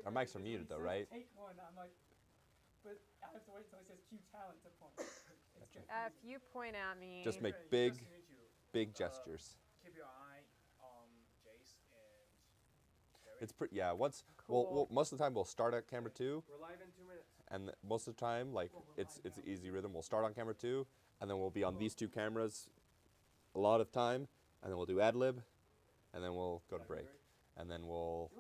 Our mics are muted though, right? Take one. I'm like, but I have to wait until it says cue talent to point. If you point at me. Just make big gestures. Keep your eye on Jace and Jerry. It's pretty, yeah, once, Cool. most of the time we'll start at camera 2. We're live in 2 minutes. And most of the time, like, it's an easy rhythm. We'll start on camera 2, and then we'll be on these 2 cameras a lot of time, and then we'll do ad-lib, and then we'll go to break. And then we'll,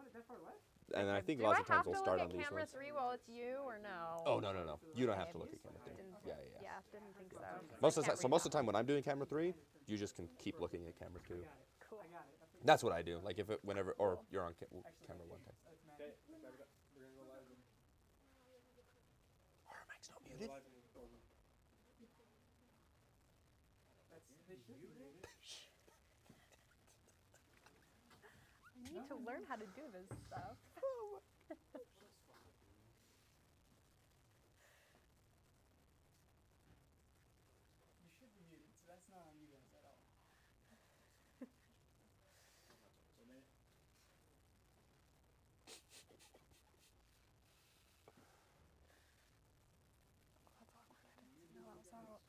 and then I think lots of times we'll start on these camera ones. 3 while it's you, or no? Oh, no. You don't have to look at camera 3. Yeah. Yeah, didn't think so. Most of the time when I'm doing camera 3, you just can keep looking at camera 2. Cool. That's what I do. Like if it, whenever, or you're on camera 1 time. Okay, we're gonna go live. Are our mics not muted? I need to learn how to do this stuff. You should be muted, so that's not on you guys at all. That's awkward. I didn't know I was out.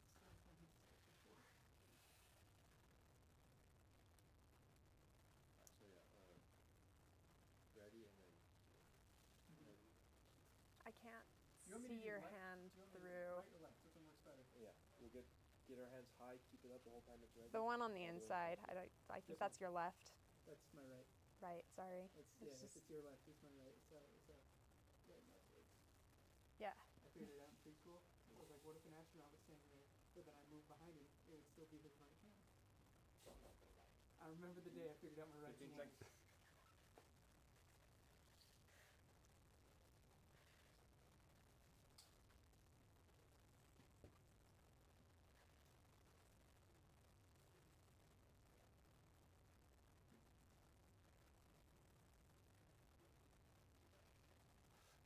Ready and then. I can't see your hand through. Right or left? Which one works better? Yeah, we'll get our hands high, keep it up the whole time it's ready. The one on the inside. I think that's your left. That's my right. Right, sorry. If it's your left, it's my right. So right and left works. Yeah. I figured it out in preschool. It was like, what if an astronaut was standing there, but then I moved behind him, it would still be his right hand. I remember the day I figured out my right hand.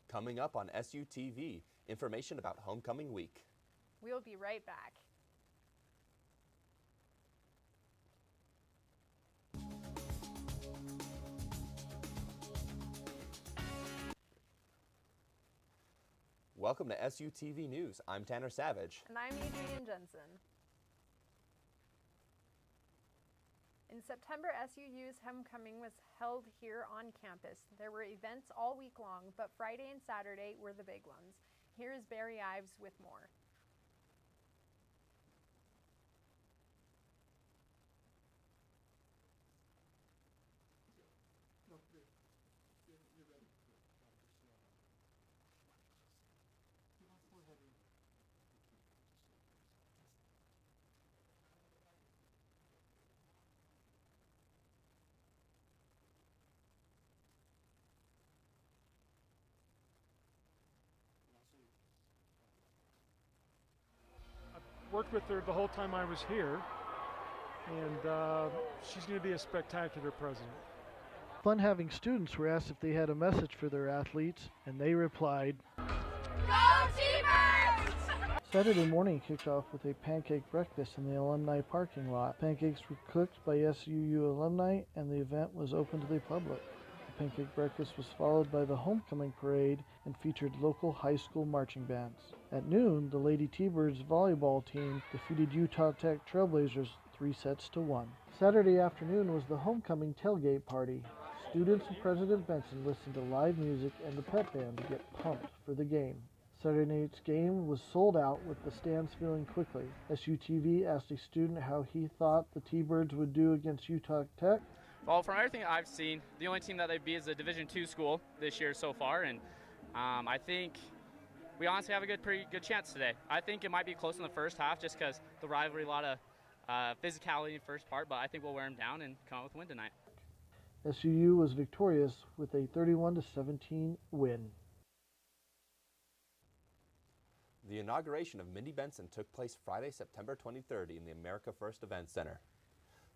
Coming up on SUTV, information about homecoming week. We'll be right back. Welcome to SUTV News. I'm Tanner Savage. And I'm Adrienne Jensen. In September, SUU's homecoming was held here on campus. There were events all week long, but Friday and Saturday were the big ones. Here is Barry Ives with more. No, you're ready. He wants more heavy. Worked with her the whole time I was here, and she's going to be a spectacular president. Fun having students were asked if they had a message for their athletes, and they replied, Go T-Birds! Saturday morning kicked off with a pancake breakfast in the alumni parking lot. Pancakes were cooked by SUU alumni, and the event was open to the public. The pancake breakfast was followed by the homecoming parade and featured local high school marching bands. At noon, the Lady T-Birds volleyball team defeated Utah Tech Trailblazers 3-1. Saturday afternoon was the homecoming tailgate party. Students and President Benson listened to live music and the pep band to get pumped for the game. Saturday night's game was sold out with the stands filling quickly. SUTV asked a student how he thought the T-Birds would do against Utah Tech. Well, from everything I've seen, the only team that they beat is a Division II school this year so far, and I think we honestly have a pretty good chance today. I think it might be close in the first half just because the rivalry, a lot of physicality in the first part, but I think we'll wear them down and come out with a win tonight. SUU was victorious with a 31-17 win. The inauguration of Mindy Benson took place Friday, September 23rd in the America First Event Center.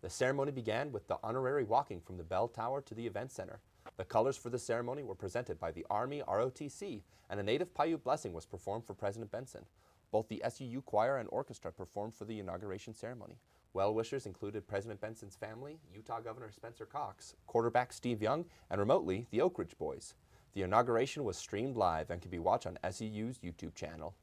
The ceremony began with the honorary walking from the bell tower to the event center. The colors for the ceremony were presented by the Army ROTC, and a native Paiute blessing was performed for President Benson. Both the SUU choir and orchestra performed for the inauguration ceremony. Well-wishers included President Benson's family, Utah Governor Spencer Cox, quarterback Steve Young, and remotely, the Oak Ridge Boys. The inauguration was streamed live and can be watched on SUU's YouTube channel.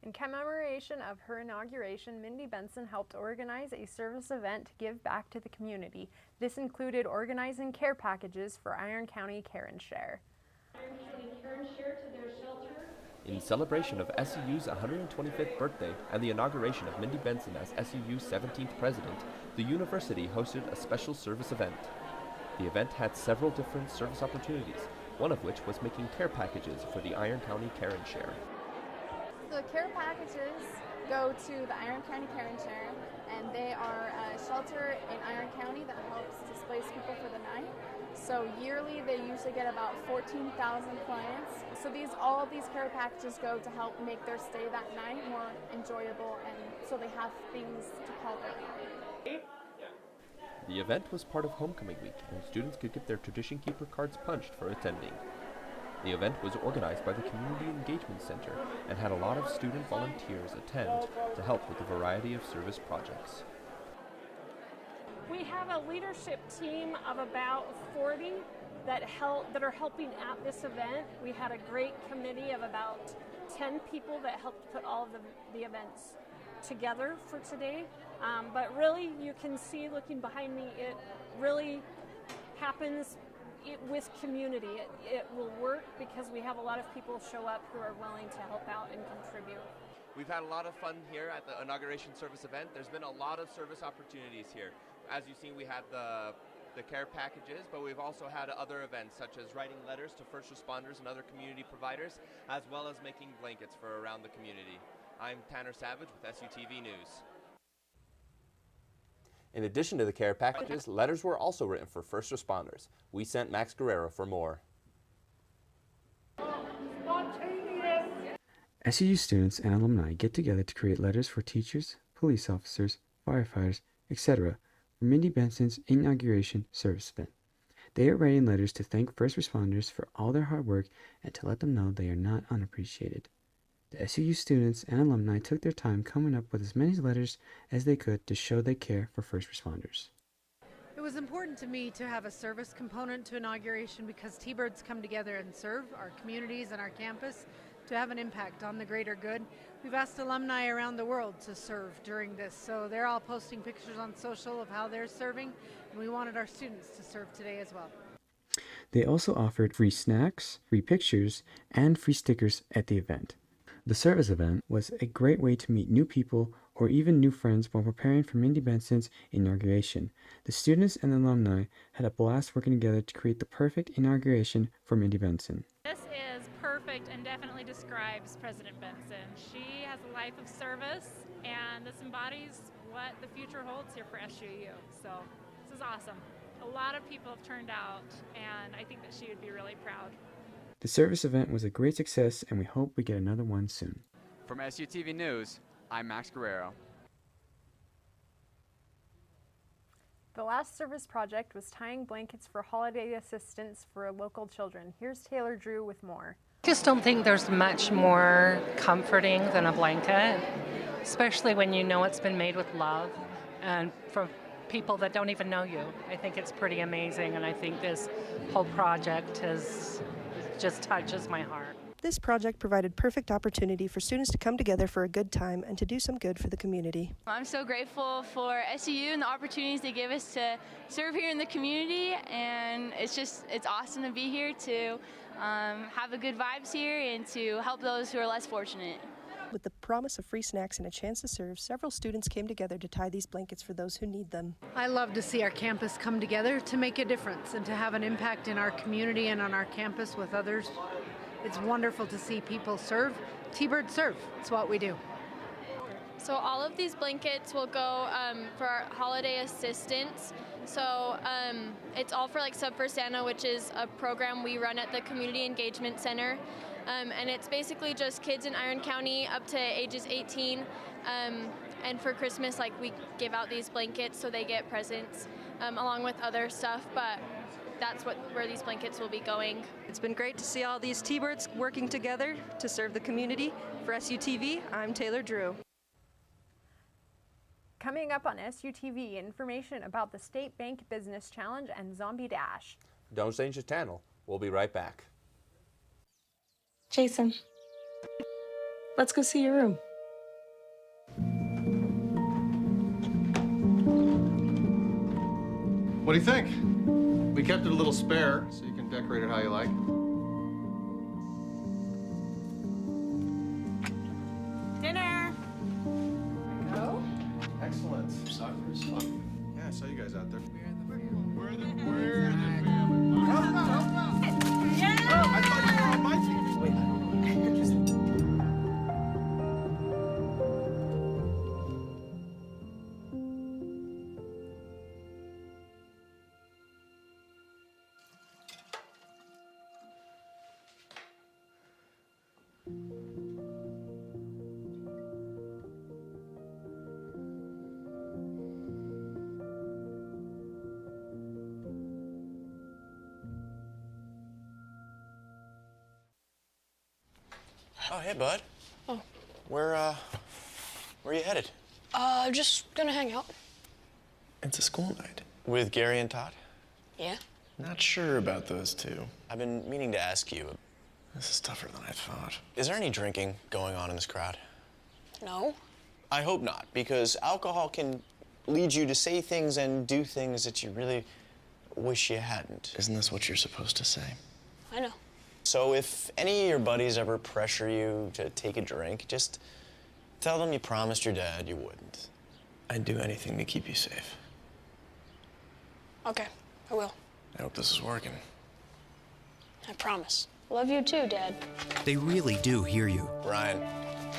In commemoration of her inauguration, Mindy Benson helped organize a service event to give back to the community. This included organizing care packages for Iron County Care and Share. In celebration of SUU's 125th birthday and the inauguration of Mindy Benson as SUU's 17th president, the university hosted a special service event. The event had several different service opportunities, one of which was making care packages for the Iron County Care and Share. The care packages go to the Iron County Care and Share, and they are a shelter in Iron County that helps displaced people for the night. So yearly they usually get about 14,000 clients. So all of these care packages go to help make their stay that night more enjoyable, and so they have things to call their own. The event was part of Homecoming Week, and students could get their Tradition Keeper cards punched for attending. The event was organized by the Community Engagement Center and had a lot of student volunteers attend to help with a variety of service projects. We have a leadership team of about 40 that are helping at this event. We had a great committee of about 10 people that helped put all of the events together for today. But really, you can see, looking behind me, it really happens with community. It will work because we have a lot of people show up who are willing to help out and contribute. We've had a lot of fun here at the inauguration service event. There's been a lot of service opportunities here. As you've seen, we had the care packages, but we've also had other events such as writing letters to first responders and other community providers, as well as making blankets for around the community. I'm Tanner Savage with SUTV News. In addition to the care packages, letters were also written for first responders. We sent Max Guerrero for more. SUU students and alumni get together to create letters for teachers, police officers, firefighters, etc. for Mindy Benson's inauguration service event. They are writing letters to thank first responders for all their hard work and to let them know they are not unappreciated. The SUU students and alumni took their time coming up with as many letters as they could to show they care for first responders. It was important to me to have a service component to inauguration because T-Birds come together and serve our communities and our campus to have an impact on the greater good. We've asked alumni around the world to serve during this, so they're all posting pictures on social of how they're serving, and we wanted our students to serve today as well. They also offered free snacks, free pictures, and free stickers at the event. The service event was a great way to meet new people or even new friends while preparing for Mindy Benson's inauguration. The students and alumni had a blast working together to create the perfect inauguration for Mindy Benson. This is perfect and definitely describes President Benson. She has a life of service, and this embodies what the future holds here for SUU. So this is awesome. A lot of people have turned out, and I think that she would be really proud. The service event was a great success, and we hope we get another one soon. From SUTV News, I'm Max Guerrero. The last service project was tying blankets for holiday assistance for local children. Here's Taylor Drew with more. I just don't think there's much more comforting than a blanket, especially when you know it's been made with love and from people that don't even know you. I think it's pretty amazing, and I think this whole project just touches my heart. This project provided perfect opportunity for students to come together for a good time and to do some good for the community. I'm so grateful for SUU and the opportunities they give us to serve here in the community, and it's awesome to be here to have a good vibes here and to help those who are less fortunate. With the promise of free snacks and a chance to serve, several students came together to tie these blankets for those who need them. I love to see our campus come together to make a difference and to have an impact in our community and on our campus with others. It's wonderful to see people serve. T-Birds serve. It's what we do. So all of these blankets will go for our holiday assistance. So it's all for like Sub for Santa, which is a program we run at the Community Engagement Center. And it's basically just kids in Iron County up to ages 18. And for Christmas, like, we give out these blankets so they get presents along with other stuff. But that's where these blankets will be going. It's been great to see all these T-Birds working together to serve the community. For SUTV, I'm Taylor Drew. Coming up on SUTV, information about the State Bank Business Challenge and Zombie Dash. Don't change the channel. We'll be right back. Jason, let's go see your room. What do you think? We kept it a little spare, so you can decorate it how you like. Dinner. Go. Excellent. Soccer is fun. Yeah, I saw you guys out there. We're the family. Yeah. Oh, I thought you were on my team. Oh, hey, bud. Oh. Where are you headed? Just gonna hang out. It's a school night. With Gary and Todd? Yeah? Not sure about those two. I've been meaning to ask you. This is tougher than I thought. Is there any drinking going on in this crowd? No? I hope not, because alcohol can lead you to say things and do things that you really wish you hadn't. Isn't this what you're supposed to say? I know. So if any of your buddies ever pressure you to take a drink, just tell them you promised your dad you wouldn't. I'd do anything to keep you safe. Okay, I will. I hope this is working. I promise. Love you too, Dad. They really do hear you. Brian.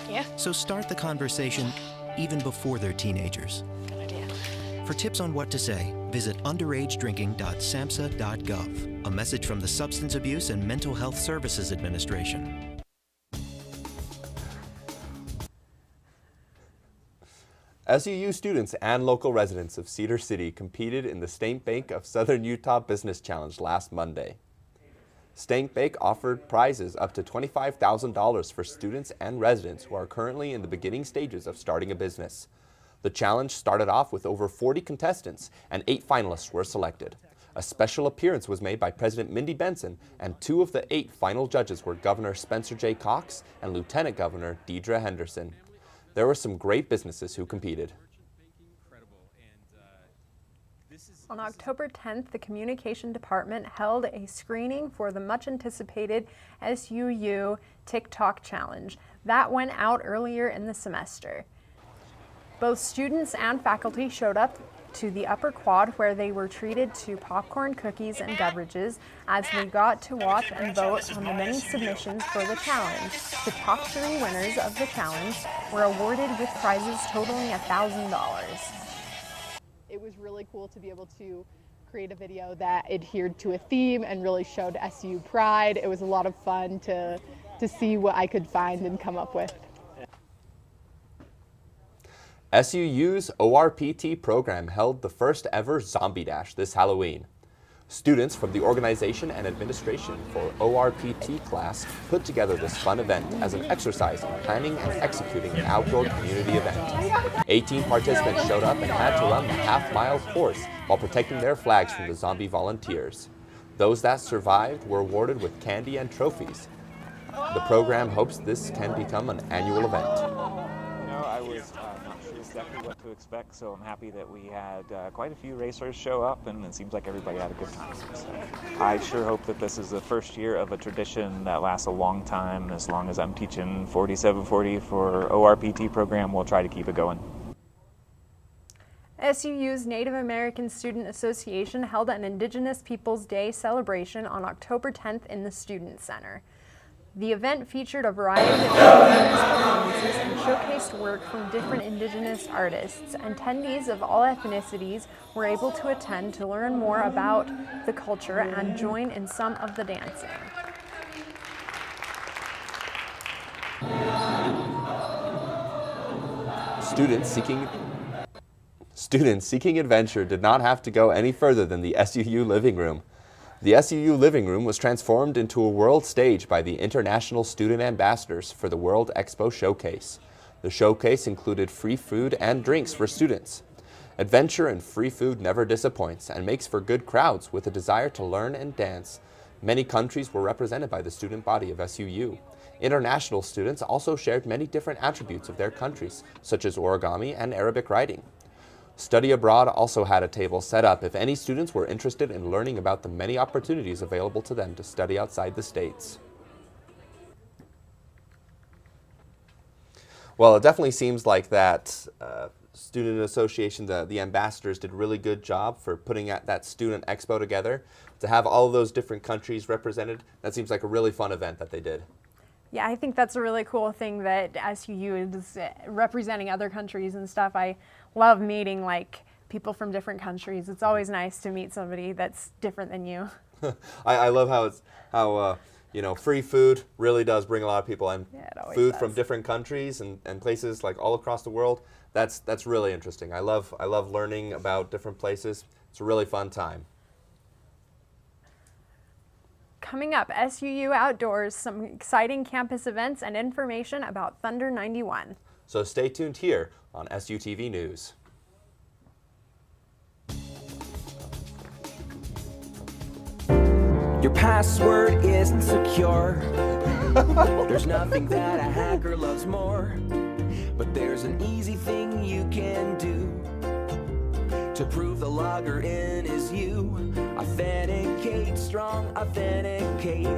Yeah? So start the conversation even before they're teenagers. Good idea. For tips on what to say, visit underagedrinking.samhsa.gov. A message from the Substance Abuse and Mental Health Services Administration. SUU students and local residents of Cedar City competed in the State Bank of Southern Utah Business Challenge last Monday. State Bank offered prizes up to $25,000 for students and residents who are currently in the beginning stages of starting a business. The challenge started off with over 40 contestants and 8 finalists were selected. A special appearance was made by President Mindy Benson, and 2 of the 8 final judges were Governor Spencer J. Cox and Lieutenant Governor Deidre Henderson. There were some great businesses who competed. On October 10th, the Communication Department held a screening for the much-anticipated SUU TikTok Challenge. That went out earlier in the semester. Both students and faculty showed up to the upper quad where they were treated to popcorn, cookies, and beverages as they got to watch and vote on the many submissions for the challenge. The top 3 winners of the challenge were awarded with prizes totaling $1,000. It was really cool to be able to create a video that adhered to a theme and really showed SU pride. It was a lot of fun to see what I could find and come up with. SUU's ORPT program held the first ever Zombie Dash this Halloween. Students from the organization and administration for ORPT class put together this fun event as an exercise in planning and executing an outdoor community event. 18 participants showed up and had to run the half-mile course while protecting their flags from the zombie volunteers. Those that survived were awarded with candy and trophies. The program hopes this can become an annual event. You know, I was not sure exactly what to expect, so I'm happy that we had quite a few racers show up, and it seems like everybody had a good time. So I sure hope that this is the first year of a tradition that lasts a long time. As long as I'm teaching 4740 for ORPT program, we'll try to keep it going. SUU's Native American Student Association held an Indigenous Peoples Day celebration on October 10th in the Student Center. The event featured a variety of Indigenous performances and showcased work from different Indigenous artists. Attendees of all ethnicities were able to attend to learn more about the culture and join in some of the dancing. Students seeking adventure did not have to go any further than the SUU living room. The SUU living room was transformed into a world stage by the International Student Ambassadors for the World Expo Showcase. The showcase included free food and drinks for students. Adventure and free food never disappoints and makes for good crowds with a desire to learn and dance. Many countries were represented by the student body of SUU. International students also shared many different attributes of their countries, such as origami and Arabic writing. Study Abroad also had a table set up if any students were interested in learning about the many opportunities available to them to study outside the States. Well, it definitely seems like that Student Association, the ambassadors, did a really good job for putting that Student Expo together. To have all of those different countries represented, that seems like a really fun event that they did. Yeah, I think that's a really cool thing that SUU is representing other countries and stuff. I love meeting like people from different countries. It's always nice to meet somebody that's different than you. I love how you know, free food really does bring a lot of people, and food from different countries and places like all across the world. That's really interesting. I love learning about different places. It's a really fun time. Coming up, SUU Outdoors, some exciting campus events and information about Thunder 91. So stay tuned here on SUTV News. Your password isn't secure. There's nothing that a hacker loves more. But there's an easy thing you can do to prove the logger in is you. Authenticate, strong authenticate.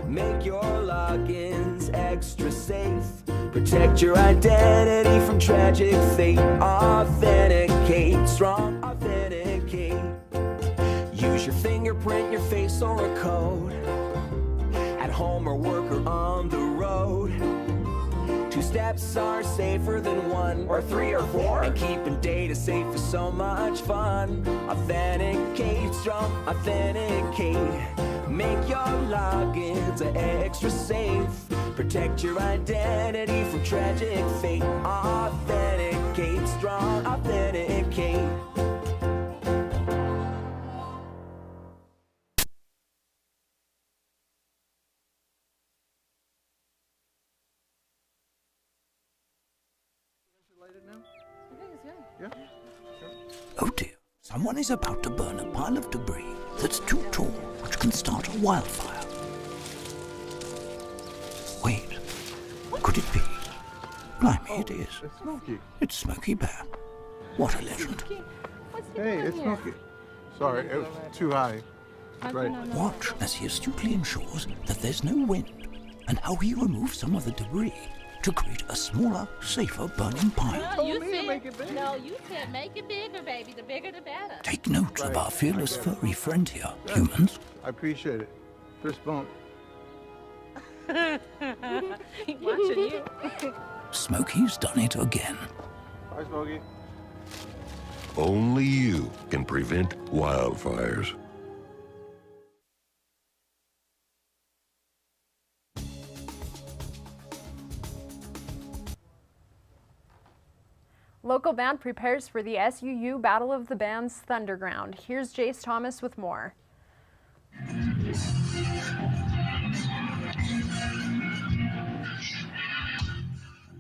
Make your logins extra safe. Protect your identity from tragic fate. Authenticate, strong authenticate. Use your fingerprint, your face, or a code. At home or work or on the road. 2 steps are safer than 1 or 3 or 4. And keeping data safe is so much fun. Authenticate, strong authenticate. Make your logins extra safe. Protect your identity from tragic fate. Authenticate, strong authenticate. Oh dear, someone is about to burn a pile of debris that's too tall, which can start a wildfire. Wait, could it be? Blimey, it is. It's Smokey. It's Smokey Bear. What a legend. Hey, it's Smokey. Sorry, it was too high. Right. Watch as he astutely ensures that there's no wind, and how he removes some of the debris to create a smaller, safer burning pile. No, you said make it bigger, baby. The bigger, the better. Take note of our fearless furry friend here, humans. I appreciate it. Fist bump. Watching you. Smokey's done it again. Bye, Smokey. Only you can prevent wildfires. Local band prepares for the SUU Battle of the Bands Thunderground. Here's Jace Thomas with more.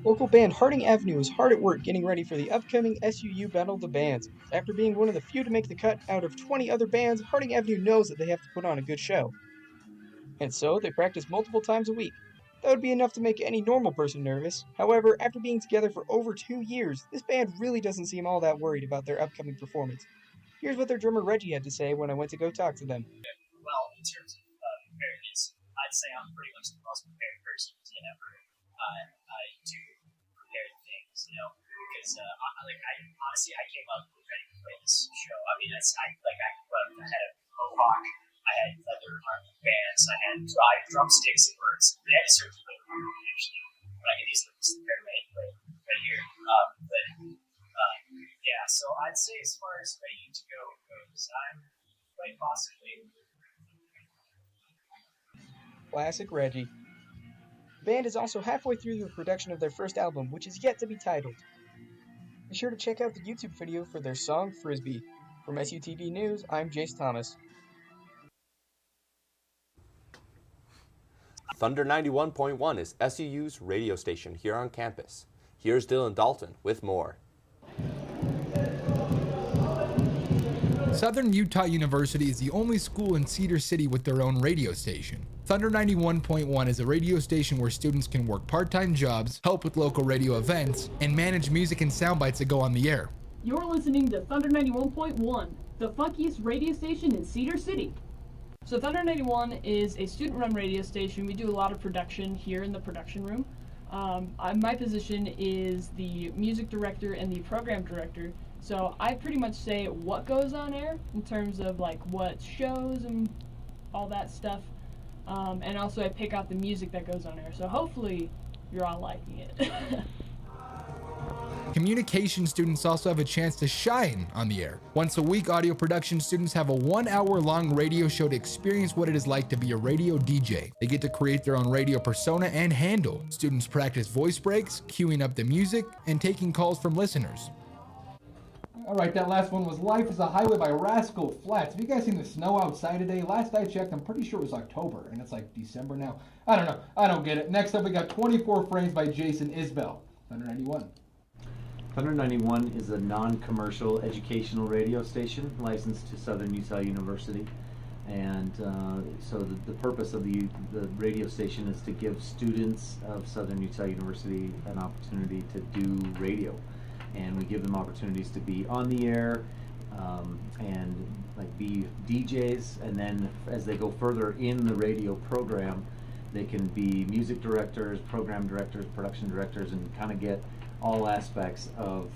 Local band Harding Avenue is hard at work getting ready for the upcoming SUU Battle of the Bands. After being one of the few to make the cut out of 20 other bands, Harding Avenue knows that they have to put on a good show. And so they practice multiple times a week. That would be enough to make any normal person nervous. However, after being together for over 2 years, this band really doesn't seem all that worried about their upcoming performance. Here's what their drummer Reggie had to say when I went to go talk to them. Well, in terms of preparedness, I'd say I'm pretty much the most prepared person ever. I do prepared things, because honestly, I came up ready to play this show. I mean, I had a mohawk. I had leather bands, I had drumsticks and words. They had to search for them, actually. But I could easily just prepare right here. Yeah, so I'd say as far as ready to go goes, I'm quite possibly. Classic Reggie. The band is also halfway through the production of their first album, which is yet to be titled. Be sure to check out the YouTube video for their song Frisbee. From SUTV News, I'm Jace Thomas. Thunder 91.1 is SUU's radio station here on campus. Here's Dylan Dalton with more. Southern Utah University is the only school in Cedar City with their own radio station. Thunder 91.1 is a radio station where students can work part-time jobs, help with local radio events, and manage music and sound bites that go on the air. You're listening to Thunder 91.1, the funkiest radio station in Cedar City. So Thunder 91 is a student-run radio station. We do a lot of production here in the production room. My position is the music director and the program director. So I pretty much say what goes on air in terms of like what shows and all that stuff. And also I pick out the music that goes on air. So hopefully you're all liking it. Communication students also have a chance to shine on the air. Once a week, audio production students have a 1-hour-long radio show to experience what it is like to be a radio DJ. They get to create their own radio persona and handle. Students practice voice breaks, queuing up the music, and taking calls from listeners. All right, that last one was Life is a Highway by Rascal Flatts. Have you guys seen the snow outside today? Last I checked, I'm pretty sure it was October, and it's like December now. I don't know. I don't get it. Next up, we got 24 Frames by Jason Isbell. Thunder 91. Thunder 91 is a non-commercial educational radio station licensed to Southern Utah University. And so the purpose of the radio station is to give students of Southern Utah University an opportunity to do radio. And we give them opportunities to be on the air and like be DJs, and then as they go further in the radio program, they can be music directors, program directors, production directors, and kind of get all aspects of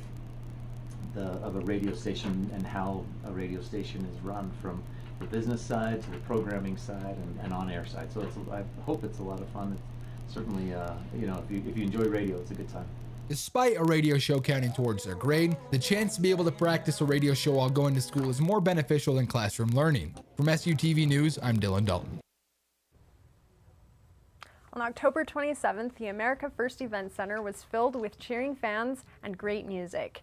a radio station and how a radio station is run, from the business side to the programming side and on-air side. So I hope it's a lot of fun. It's certainly, if you enjoy radio, it's a good time. Despite a radio show counting towards their grade, the chance to be able to practice a radio show while going to school is more beneficial than classroom learning. From SUTV News, I'm Dylan Dalton. On October 27th, the America First Event Center was filled with cheering fans and great music.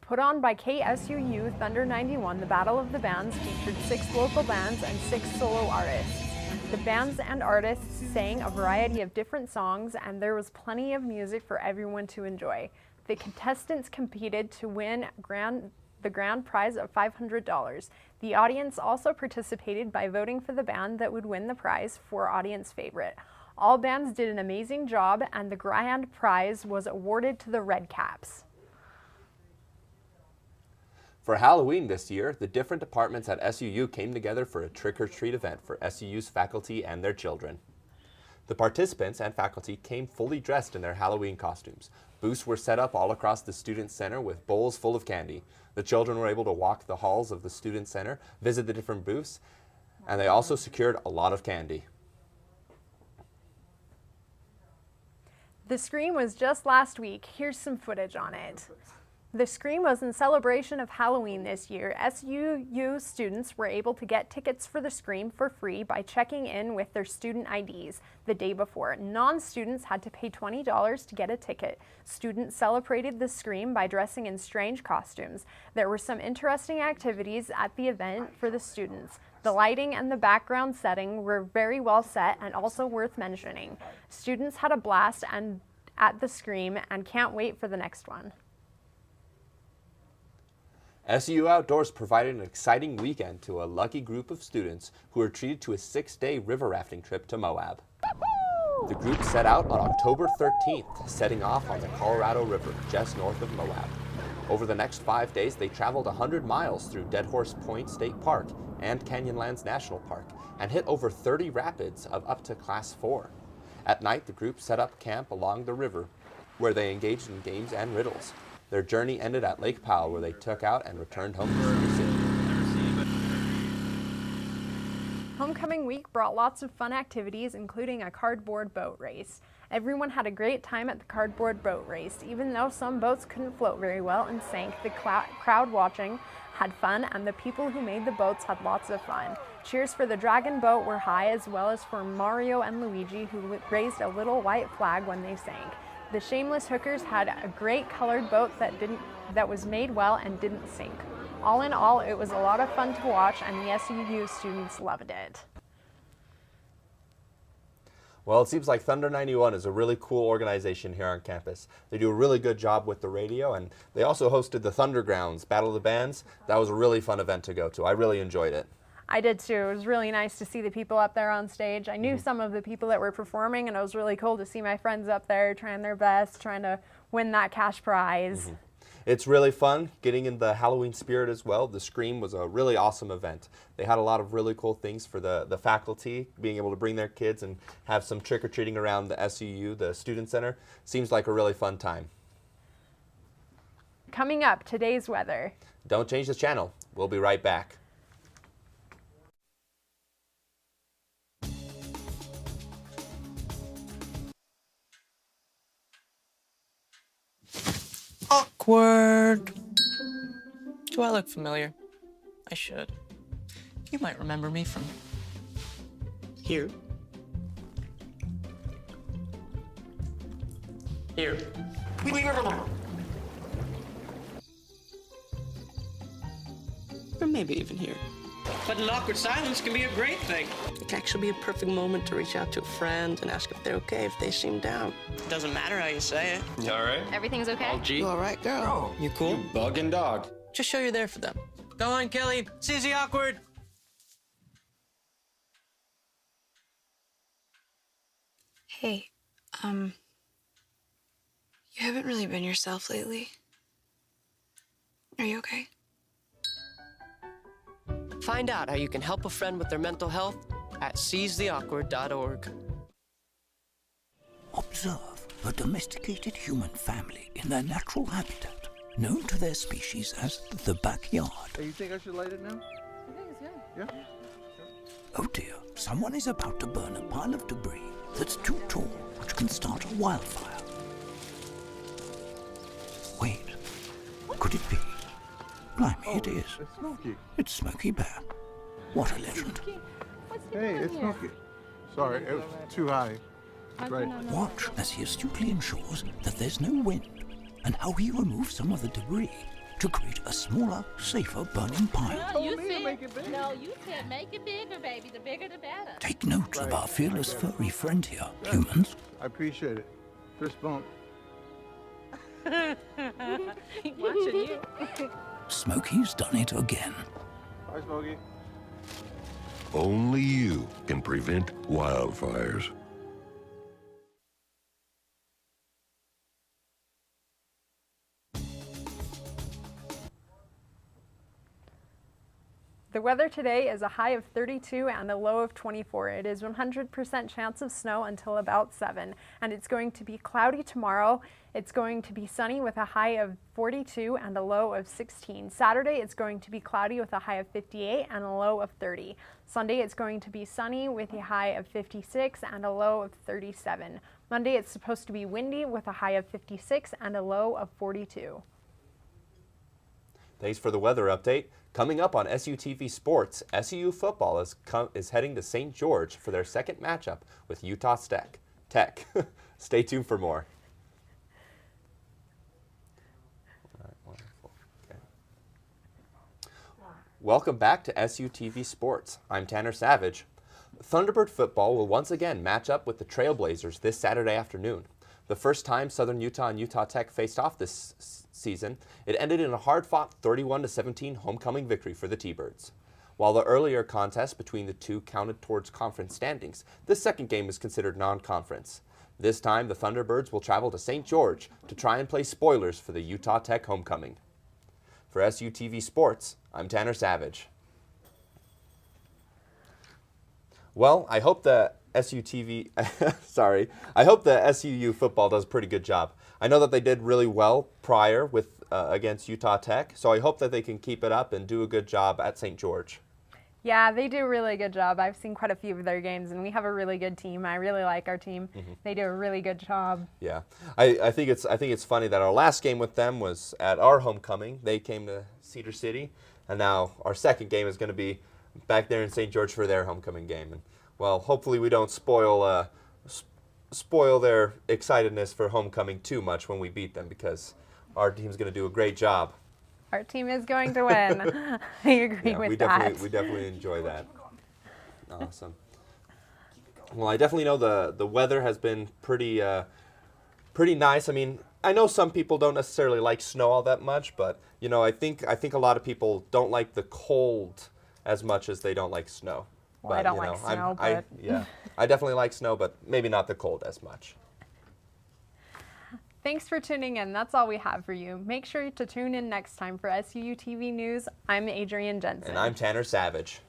Put on by KSUU Thunder 91, the Battle of the Bands featured 6 local bands and 6 solo artists. The bands and artists sang a variety of different songs, and there was plenty of music for everyone to enjoy. The contestants competed to win the grand prize of $500. The audience also participated by voting for the band that would win the prize for audience favorite. All bands did an amazing job, and the grand prize was awarded to the Red Caps. For Halloween this year, the different departments at SUU came together for a trick-or-treat event for SUU's faculty and their children. The participants and faculty came fully dressed in their Halloween costumes. Booths were set up all across the Student Center with bowls full of candy. The children were able to walk the halls of the Student Center, visit the different booths, and they also secured a lot of candy. The Scream was just last week. Here's some footage on it. The Scream was in celebration of Halloween this year. SUU students were able to get tickets for the Scream for free by checking in with their student IDs the day before. Non-students had to pay $20 to get a ticket. Students celebrated the Scream by dressing in strange costumes. There were some interesting activities at the event for the students. The lighting and the background setting were very well set and also worth mentioning. Students had a blast at the Scream and can't wait for the next one. SUU Outdoors provided an exciting weekend to a lucky group of students who were treated to a 6-day river rafting trip to Moab. The group set out on October 13th, setting off on the Colorado River just north of Moab. Over the next 5 days, they traveled 100 miles through Dead Horse Point State Park and Canyonlands National Park and hit over 30 rapids of up to Class 4. At night, the group set up camp along the river, where they engaged in games and riddles. Their journey ended at Lake Powell, where they took out and returned home to Cedar City. Homecoming week brought lots of fun activities, including a cardboard boat race. Everyone had a great time at the cardboard boat race. Even though some boats couldn't float very well and sank, the crowd watching had fun, and the people who made the boats had lots of fun. Cheers for the dragon boat were high, as well as for Mario and Luigi, who raised a little white flag when they sank. The Shameless Hookers had a great colored boat that was made well and didn't sink. All in all, it was a lot of fun to watch, and the SUU students loved it. Well, it seems like Thunder 91 is a really cool organization here on campus. They do a really good job with the radio, and they also hosted the Thundergrounds Battle of the Bands. That was a really fun event to go to. I really enjoyed it. I did too. It was really nice to see the people up there on stage. I knew some of the people that were performing, and it was really cool to see my friends up there trying their best, trying to win that cash prize. It's really fun getting in the Halloween spirit as well. The Scream was a really awesome event. They had a lot of really cool things for the faculty, being able to bring their kids and have some trick-or-treating around the SUU, the Student Center. Seems like a really fun time. Coming up, today's weather. Don't change the channel. We'll be right back. Awkward. Do I look familiar? I should. You might remember me from here. Here. Or maybe even here. But an awkward silence can be a great thing. It can actually be a perfect moment to reach out to a friend and ask if they're okay if they seem down. Doesn't matter how you say it. You all right? Everything's okay? You all right, girl? You cool? You bugging dog. Just show you're there for them. Go on, Kelly. CZ awkward. Hey, you haven't really been yourself lately. Are you okay? Find out how you can help a friend with their mental health at seizetheawkward.org. Observe a domesticated human family in their natural habitat, known to their species as the backyard. Hey, you think I should light it now? I think it's good. Yeah. Oh dear, someone is about to burn a pile of debris that's too tall, which can start a wildfire. Wait, could it be? Blimey, it is. It's Smokey. It's Smokey Bear. What a legend. Hey, it's Smokey. Sorry, it was too high. Right. Watch as he astutely ensures that there's no wind, and how he removes some of the debris to create a smaller, safer burning pile. No, you said make it bigger, baby. The bigger the better. Take note of our fearless furry friend here, humans. I appreciate it. Fist bump. Watching you. Smokey's done it again. Bye, Smokey. Only you can prevent wildfires. The weather today is a high of 32 and a low of 24. It is 100% chance of snow until about 7. And it's going to be cloudy tomorrow. It's going to be sunny with a high of 42 and a low of 16. Saturday, it's going to be cloudy with a high of 58 and a low of 30. Sunday, it's going to be sunny with a high of 56 and a low of 37. Monday, it's supposed to be windy with a high of 56 and a low of 42. Thanks for the weather update. Coming up on SUTV Sports, SUU football is heading to St. George for their second matchup with Utah Tech. Stay tuned for more. All right, wonderful. Okay. Welcome back to SUTV Sports. I'm Tanner Savage. Thunderbird football will once again match up with the Trailblazers this Saturday afternoon. The first time Southern Utah and Utah Tech faced off this season, it ended in a hard-fought 31-17 homecoming victory for the T-Birds. While the earlier contest between the two counted towards conference standings, the second game is considered non-conference. This time, the Thunderbirds will travel to St. George to try and play spoilers for the Utah Tech homecoming. For SUTV Sports, I'm Tanner Savage. Well, I hope the SUTV, I hope the SUU football does a pretty good job. I know that they did really well prior with against Utah Tech, so I hope that they can keep it up and do a good job at St. George. Yeah, they do a really good job. I've seen quite a few of their games, and we have a really good team. I really like our team. They do a really good job. Yeah, I think it's funny that our last game with them was at our homecoming. They came to Cedar City, and now our second game is going to be back there in St. George for their homecoming game. And well, hopefully we don't spoil their excitedness for homecoming too much when we beat them, because our team's going to do a great job. Our team is going to win. I agree with that. We definitely enjoy that. Awesome. Well, I definitely know the weather has been pretty nice. I mean, I know some people don't necessarily like snow all that much, but you know, I think a lot of people don't like the cold as much as they don't like snow. Well, but, I don't you know, like snow, but yeah, I definitely like snow, but maybe not the cold as much. Thanks for tuning in. That's all we have for you. Make sure to tune in next time for SUTV News. I'm Adrienne Jensen. And I'm Tanner Savage.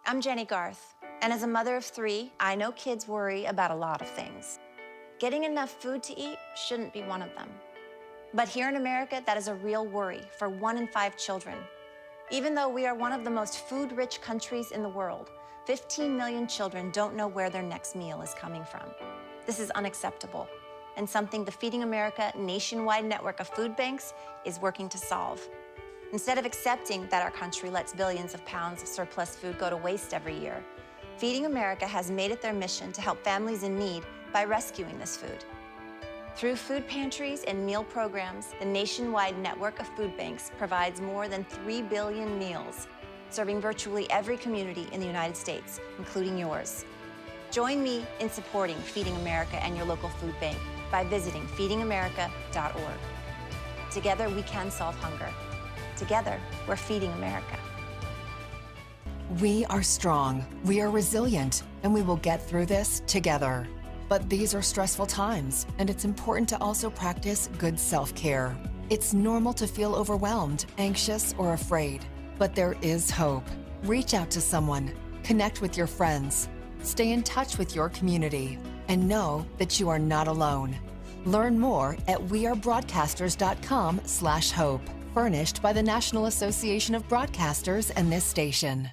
I'm Jenny Garth, and as a mother of 3, I know kids worry about a lot of things. Getting enough food to eat shouldn't be one of them. But here in America, that is a real worry for 1 in 5 children. Even though we are one of the most food-rich countries in the world, 15 million children don't know where their next meal is coming from. This is unacceptable, and something the Feeding America nationwide network of food banks is working to solve. Instead of accepting that our country lets billions of pounds of surplus food go to waste every year, Feeding America has made it their mission to help families in need by rescuing this food. Through food pantries and meal programs, the nationwide network of food banks provides more than 3 billion meals, serving virtually every community in the United States, including yours. Join me in supporting Feeding America and your local food bank by visiting feedingamerica.org. Together, we can solve hunger. Together, we're feeding America. We are strong, we are resilient, and we will get through this together. But these are stressful times, and it's important to also practice good self-care. It's normal to feel overwhelmed, anxious, or afraid, but there is hope. Reach out to someone, connect with your friends, stay in touch with your community, and know that you are not alone. Learn more at wearebroadcasters.com/hope. Furnished by the National Association of Broadcasters and this station.